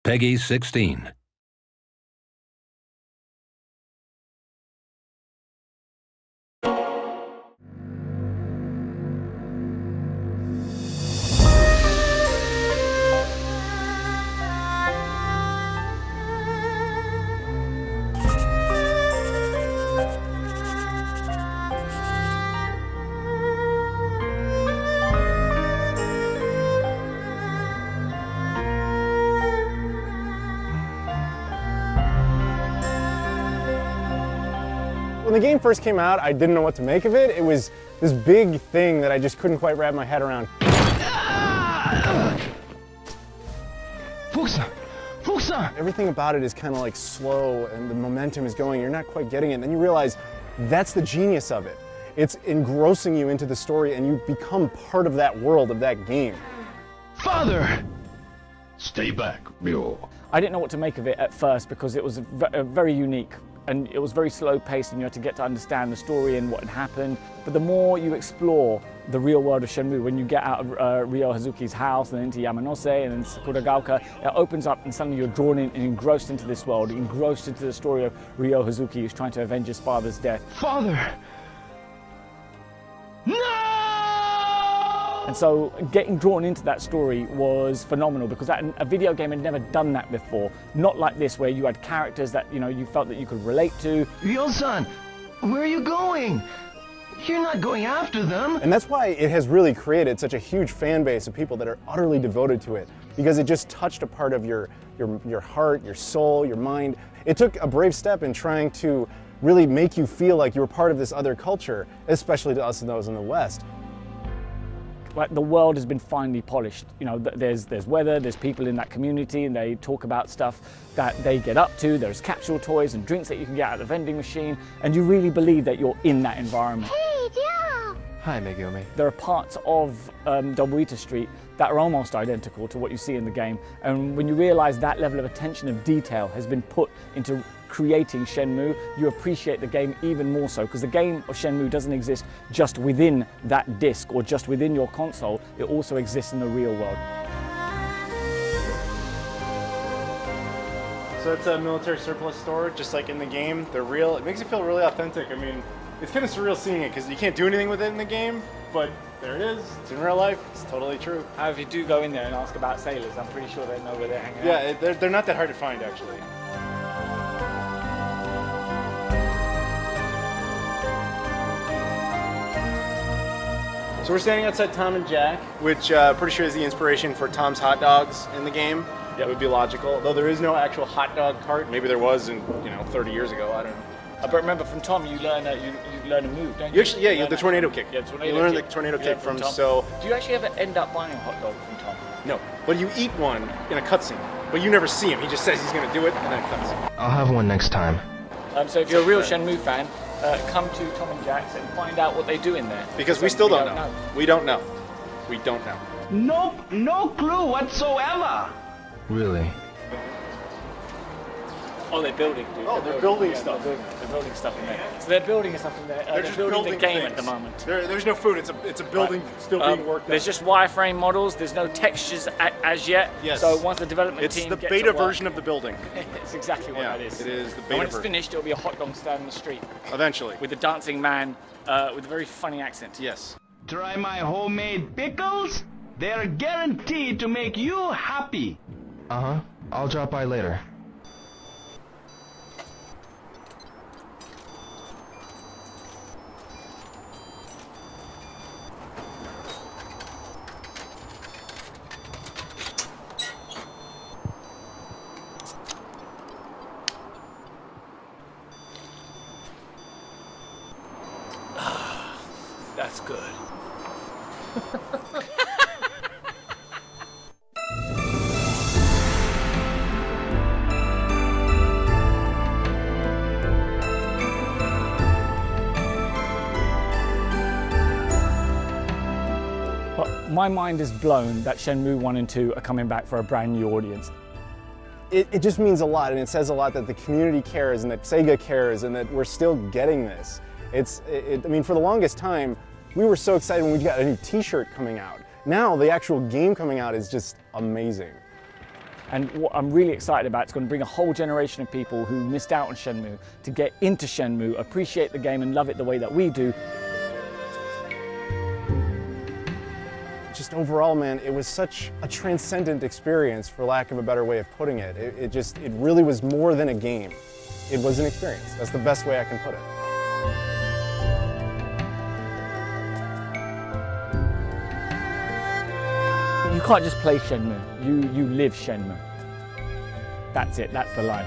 Peggy 16. When the game first came out, I didn't know what to make of it. It was this big thing that I just couldn't quite wrap my head around. Everything about it is kind of like slow and the momentum is going, you're not quite getting it. And then you realize that's the genius of it. It's engrossing you into the story and you become part of that world, of that game. Father! Stay back, Mule. I didn't know what to make of it at first because it was very unique and it was very slow paced and you had to get to understand the story and what had happened. But the more you explore the real world of Shenmue, when you get out of Ryo Hazuki's house and into Yamanose and then Sakuragaoka, it opens up and suddenly you're drawn in and engrossed into this world, engrossed into the story of Ryo Hazuki who's trying to avenge his father's death. Father! No! And so getting drawn into that story was phenomenal because a video game had never done that before. Not like this where you had characters that you felt that you could relate to. Ryo-san, where are you going? You're not going after them. And that's why it has really created such a huge fan base of people that are utterly devoted to it because it just touched a part of your heart, your soul, your mind. It took a brave step in trying to really make you feel like you were part of this other culture, especially to us and those in the West. Like the world has been finely polished. There's weather, there's people in that community and they talk about stuff that they get up to. There's capsule toys and drinks that you can get out of the vending machine and you really believe that you're in that environment. Hey, yeah. Hi, Megumi. There are parts of Dobuita Street that are almost identical to what you see in the game, and when you realize that level of attention of detail has been put into creating Shenmue, you appreciate the game even more so, because the game of Shenmue doesn't exist just within that disc or just within your console, it also exists in the real world. So it's a military surplus store, just like in the game. They're real. It makes it feel really authentic. I mean, it's kind of surreal seeing it because you can't do anything with it in the game, but there it is. It's in real life. It's totally true. If you do go in there and ask about sailors, I'm pretty sure they know where they're hanging out. Yeah, they're not that hard to find, actually. So we're standing outside Tom and Jack, which pretty sure is the inspiration for Tom's hot dogs in the game. That would be logical, though there is no actual hot dog cart. Maybe there was in 30 years ago. I don't know. But remember, from Tom, you learn a move, don't you? Yeah, the tornado kick. Yeah, you learn the tornado kick from Tom. So. Do you actually ever end up buying a hot dog from Tom? No, but you eat one in a cutscene, but you never see him. He just says he's going to do it, and then it cuts. I'll have one next time. So if you're a real Shenmue fan, come to Tom and Jack's and find out what they do in there. Because we still don't know. We don't know. We don't know. Nope, no clue whatsoever. Really? Oh, they're building, dude. Oh, they're building stuff. They're building stuff in there. So they're building stuff in there. They're just building the game things. at the moment. There's no food. It's a building still being worked on. There's just wireframe models. There's no textures as yet. Yes. So once the development team It's the gets beta to work, version of the building. it's exactly what that is. It is the beta And when it's version. finished, it'll be a hot dog stand in the street. Eventually. With a dancing man with a very funny accent. Yes. Try my homemade pickles. They're guaranteed to make you happy. Uh-huh. I'll drop by later. That's good. But my mind is blown that Shenmue 1 and 2 are coming back for a brand new audience. It just means a lot, and it says a lot that the community cares and that Sega cares and that we're still getting this. I mean, for the longest time, we were so excited when we got a new t-shirt coming out. Now, the actual game coming out is just amazing. And what I'm really excited about, it's going to bring a whole generation of people who missed out on Shenmue to get into Shenmue, appreciate the game and love it the way that we do. Just overall, man, it was such a transcendent experience, for lack of a better way of putting it. It really was more than a game. It was an experience. That's the best way I can put it. You can't just play Shenmue, you live Shenmue. That's it, that's the line.